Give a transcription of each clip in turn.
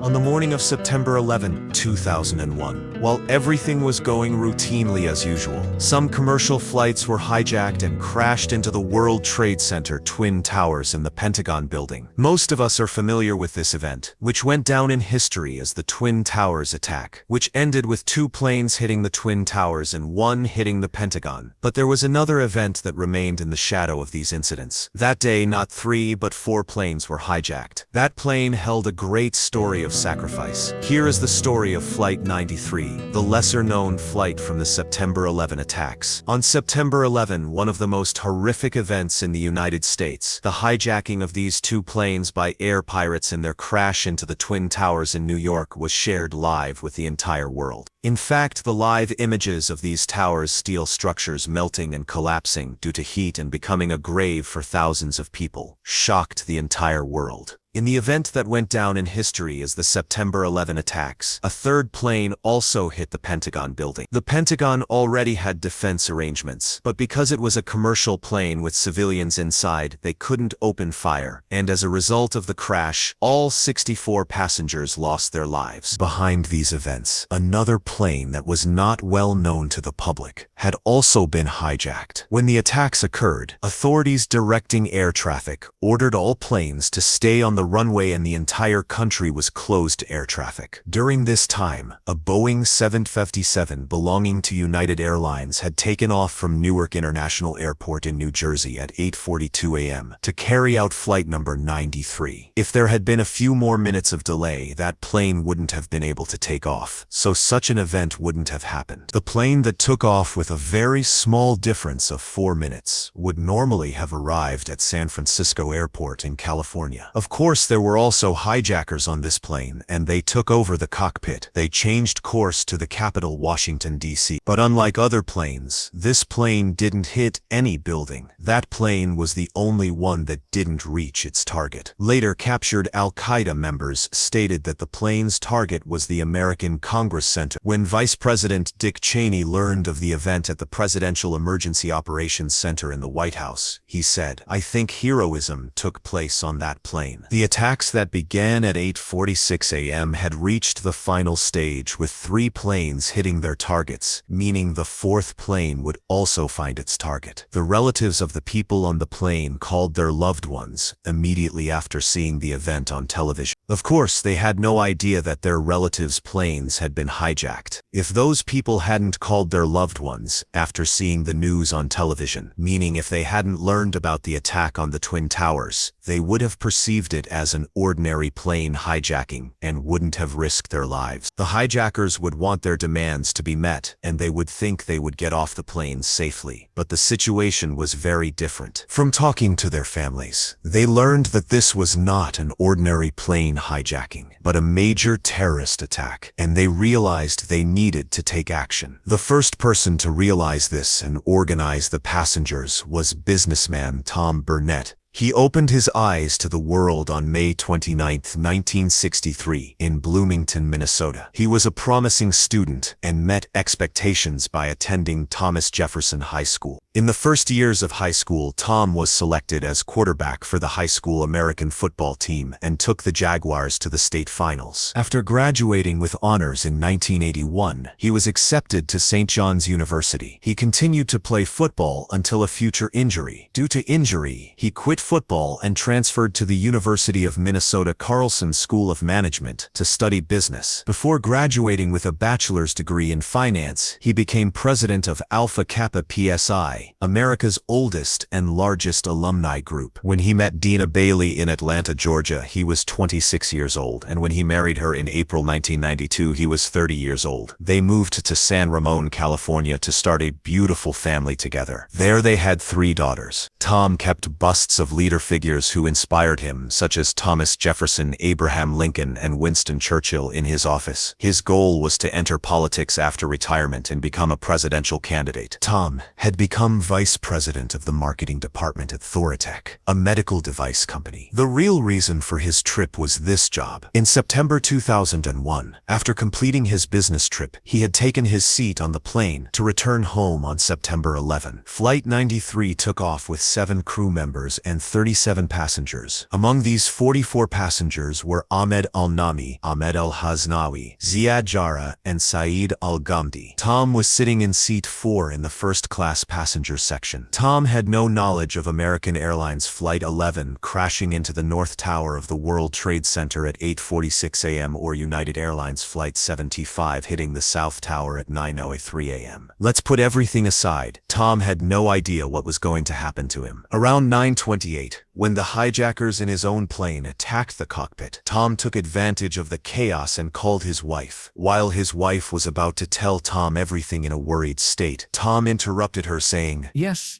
On the morning of September 11, 2001, while everything was going routinely as usual, some commercial flights were hijacked and crashed into the World Trade Center Twin Towers and the Pentagon building. Most of us are familiar with this event, which went down in history as the Twin Towers attack, which ended with 2 planes hitting the Twin Towers and 1 hitting the Pentagon. But there was another event that remained in the shadow of these incidents. That day, not 3 but 4 planes were hijacked. That plane held a great story of sacrifice. Here is the story of Flight 93, the lesser-known flight from the September 11 attacks. On September 11, one of the most horrific events in the United States, the hijacking of these 2 planes by air pirates and their crash into the Twin Towers in New York was shared live with the entire world. In fact, the live images of these towers' steel structures melting and collapsing due to heat and becoming a grave for thousands of people shocked the entire world. In the event that went down in history as the September 11 attacks, a 3rd plane also hit the Pentagon building. The Pentagon already had defense arrangements, but because it was a commercial plane with civilians inside, they couldn't open fire, and as a result of the crash, all 64 passengers lost their lives. Behind these events, another plane that was not well known to the public had also been hijacked. When the attacks occurred, authorities directing air traffic ordered all planes to stay on the runway and the entire country was closed to air traffic. During this time, a Boeing 757 belonging to United Airlines had taken off from Newark International Airport in New Jersey at 8:42 a.m. to carry out flight number 93. If there had been a few more minutes of delay, that plane wouldn't have been able to take off, so such an event wouldn't have happened. The plane that took off with a very small difference of 4 minutes would normally have arrived at San Francisco Airport in California. Of course, there were also hijackers on this plane, and they took over the cockpit. They changed course to the capital, Washington, D.C. But unlike other planes, this plane didn't hit any building. That plane was the only one that didn't reach its target. Later, captured Al-Qaeda members stated that the plane's target was the American Congress Center. When Vice President Dick Cheney learned of the event at the Presidential Emergency Operations Center in the White House, he said, "I think heroism took place on that plane." The attacks that began at 8:46 a.m. had reached the final stage with 3 planes hitting their targets, meaning the 4th plane would also find its target. The relatives of the people on the plane called their loved ones immediately after seeing the event on television. Of course, they had no idea that their relatives' planes had been hijacked. If those people hadn't called their loved ones after seeing the news on television, meaning if they hadn't learned about the attack on the Twin Towers, they would have perceived it as an ordinary plane hijacking and wouldn't have risked their lives. The hijackers would want their demands to be met, and they would think they would get off the plane safely. But the situation was very different. From talking to their families, they learned that this was not an ordinary plane hijacking, but a major terrorist attack, and they realized they needed to take action. The first person to realize this and organize the passengers was businessman Tom Burnett. He opened his eyes to the world on May 29, 1963, in Bloomington, Minnesota. He was a promising student and met expectations by attending Thomas Jefferson High School. In the first years of high school, Tom was selected as quarterback for the high school American football team and took the Jaguars to the state finals. After graduating with honors in 1981, he was accepted to St. John's University. He continued to play football until a future injury. Due to injury, he quit football and transferred to the University of Minnesota Carlson School of Management to study business. Before graduating with a bachelor's degree in finance, he became president of Alpha Kappa Psi, America's oldest and largest alumni group. When he met Dina Bailey in Atlanta, Georgia, he was 26 years old, and when he married her in April 1992, he was 30 years old. They moved to San Ramon, California to start a beautiful family together. There they had 3 daughters. Tom kept busts of leader figures who inspired him, such as Thomas Jefferson, Abraham Lincoln, and Winston Churchill, in his office. His goal was to enter politics after retirement and become a presidential candidate. Tom had become vice president of the marketing department at Thoratec, a medical device company. The real reason for his trip was this job. In September 2001, after completing his business trip, he had taken his seat on the plane to return home on September 11. Flight 93 took off with 7 crew members and 37 passengers. Among these 44 passengers were Ahmed al-Nami, Ahmed al-Haznawi, Ziad Jarrah, and Saeed al-Ghamdi. Tom was sitting in seat 4 in the first-class passenger section. Tom had no knowledge of American Airlines Flight 11 crashing into the North Tower of the World Trade Center at 8:46 a.m. or United Airlines Flight 75 hitting the South Tower at 9:03 a.m. Let's put everything aside. Tom had no idea what was going to happen to him. Around 9:28, when the hijackers in his own plane attacked the cockpit, Tom took advantage of the chaos and called his wife. While his wife was about to tell Tom everything in a worried state, Tom interrupted her saying, Yes,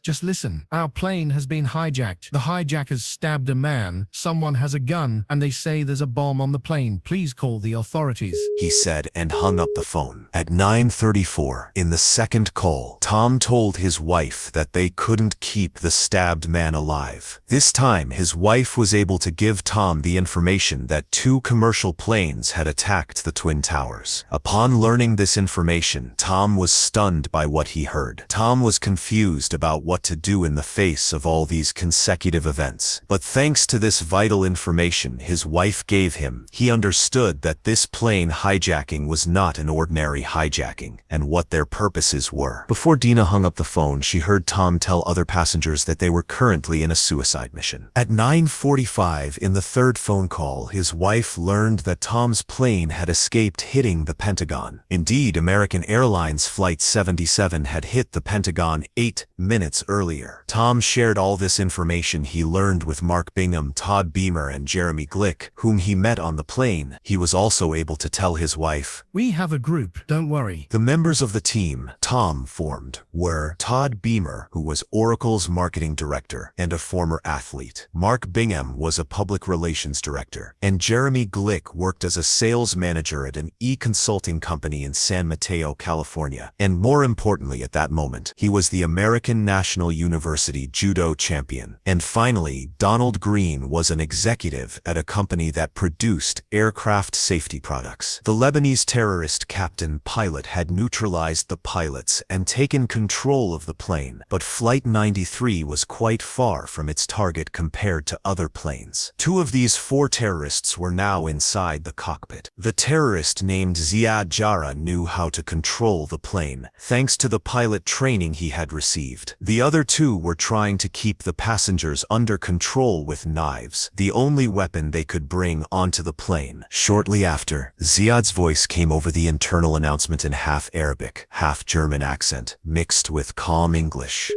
just listen. Our plane has been hijacked. The hijackers stabbed a man. Someone has a gun, and they say there's a bomb on the plane. Please call the authorities," he said, and hung up the phone. At 9:34, in the second call, Tom told his wife that they couldn't keep the stabbed man alive. This time, his wife was able to give Tom the information that 2 commercial planes had attacked the Twin Towers. Upon learning this information, Tom was stunned by what he heard. Tom was confused about what to do in the face of all these consecutive events. But thanks to this vital information his wife gave him, he understood that this plane hijacking was not an ordinary hijacking, and what their purposes were. Before Dina hung up the phone, she heard Tom tell other passengers that they were currently in a suicide mission. At 9:45, in the third phone call, his wife learned that Tom's plane had escaped hitting the Pentagon. Indeed, American Airlines Flight 77 had hit the Pentagon 8 minutes earlier. Tom shared all this information he learned with Mark Bingham, Todd Beamer, and Jeremy Glick, whom he met on the plane. He was also able to tell his wife, "We have a group, don't worry." The members of the team Tom formed were Todd Beamer, who was Oracle's marketing director and a former athlete. Mark Bingham was a public relations director, and Jeremy Glick worked as a sales manager at an e-consulting company in San Mateo, California. And more importantly at that moment, he was the American National University judo champion. And finally, Donald Greene was an executive at a company that produced aircraft safety products. The Lebanese terrorist captain pilot had neutralized the pilots and taken control of the plane, but Flight 93 was quite far from its target compared to other planes. 2 of these 4 terrorists were now inside the cockpit. The terrorist named Ziad Jarrah knew how to control the plane, thanks to the pilot training he had received. The other 2 were trying to keep the passengers under control with knives, the only weapon they could bring onto the plane. Shortly after, Ziad's voice came over the internal announcement in half Arabic, half German accent, mixed with calm English.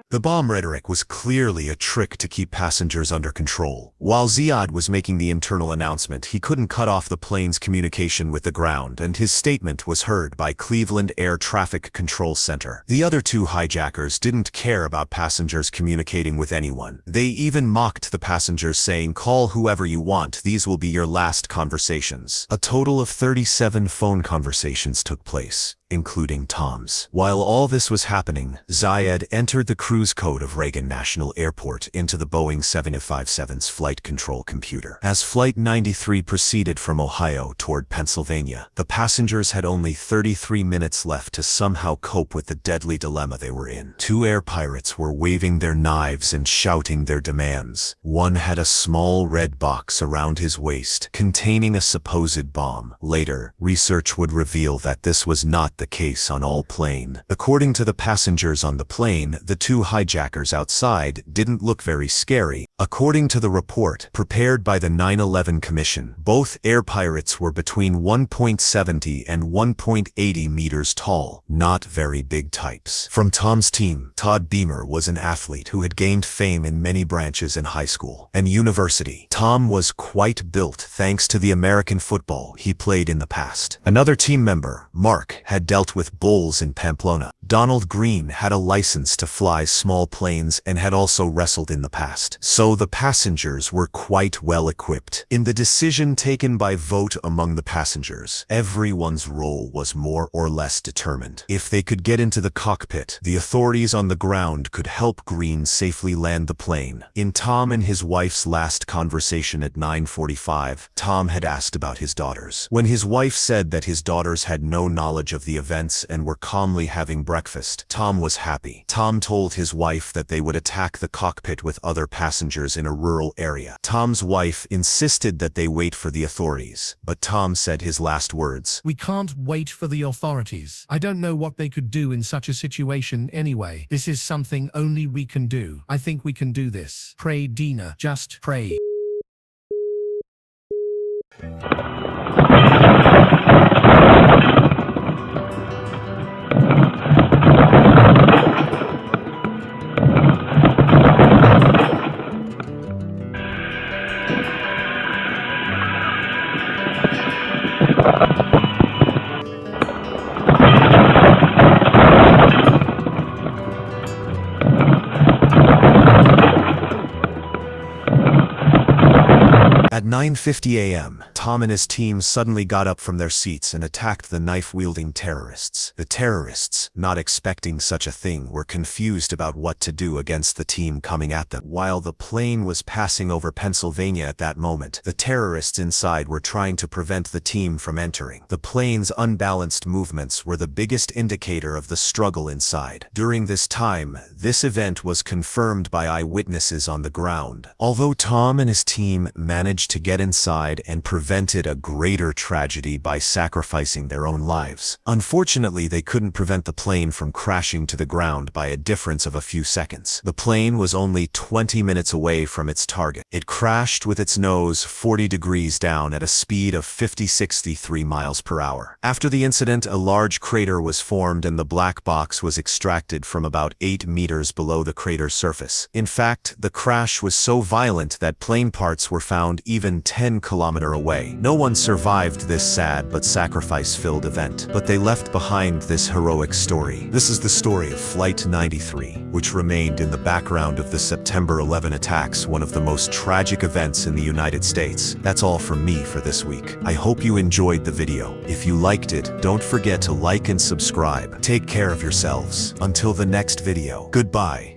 The bomb rhetoric was clearly a trick to keep passengers under control. While Ziad was making the internal announcement, he couldn't cut off the plane's communication with the ground, and his statement was heard by Cleveland Air Traffic Control Center. The other 2 hijackers didn't care about passengers communicating with anyone. They even mocked the passengers, saying, "Call whoever you want, these will be your last conversations." A total of 37 phone conversations took place, including Tom's. While all this was happening, Ziad entered the cruise code of Reagan National Airport into the Boeing 757's flight control computer. As Flight 93 proceeded from Ohio toward Pennsylvania, the passengers had only 33 minutes left to somehow cope with the deadly dilemma they were in. 2 air pirates were waving their knives and shouting their demands. One had a small red box around his waist containing a supposed bomb. Later, research would reveal that this was not the case on all plane. According to the passengers on the plane, the 2 hijackers outside didn't look very scary. According to the report prepared by the 9/11 Commission, both air pirates were between 1.70 and 1.80 meters tall, not very big types. From Tom's team, Todd Beamer was an athlete who had gained fame in many branches in high school and university. Tom was quite built thanks to the American football he played in the past. Another team member, Mark, had dealt with bulls in Pamplona. Donald Greene had a license to fly small planes and had also wrestled in the past. So although the passengers were quite well equipped. In the decision taken by vote among the passengers, everyone's role was more or less determined. If they could get into the cockpit, the authorities on the ground could help Greene safely land the plane. In Tom and his wife's last conversation at 9:45, Tom had asked about his daughters. When his wife said that his daughters had no knowledge of the events and were calmly having breakfast, Tom was happy. Tom told his wife that they would attack the cockpit with other passengers in a rural area. Tom's wife insisted that they wait for the authorities, but Tom said his last words. "We can't wait for the authorities. I don't know what they could do in such a situation anyway. This is something only we can do. I think we can do this. Pray, Dina. Just pray." At 9:50 a.m., Tom and his team suddenly got up from their seats and attacked the knife-wielding terrorists. The terrorists, not expecting such a thing, were confused about what to do against the team coming at them. While the plane was passing over Pennsylvania at that moment, the terrorists inside were trying to prevent the team from entering. The plane's unbalanced movements were the biggest indicator of the struggle inside. During this time, this event was confirmed by eyewitnesses on the ground. Although Tom and his team managed to get inside and prevented a greater tragedy by sacrificing their own lives, unfortunately they couldn't prevent the plane from crashing to the ground by a difference of a few seconds. The plane was only 20 minutes away from its target. It crashed with its nose 40 degrees down at a speed of 63 miles per hour. After the incident, a large crater was formed and the black box was extracted from about 8 meters below the crater's surface. In fact, the crash was so violent that plane parts were found even 10 kilometers away. No one survived this sad but sacrifice-filled event, but they left behind this heroic story. This is the story of Flight 93, which remained in the background of the September 11 attacks, one of the most tragic events in the United States. That's all from me for this week. I hope you enjoyed the video. If you liked it, don't forget to like and subscribe. Take care of yourselves. Until the next video, goodbye.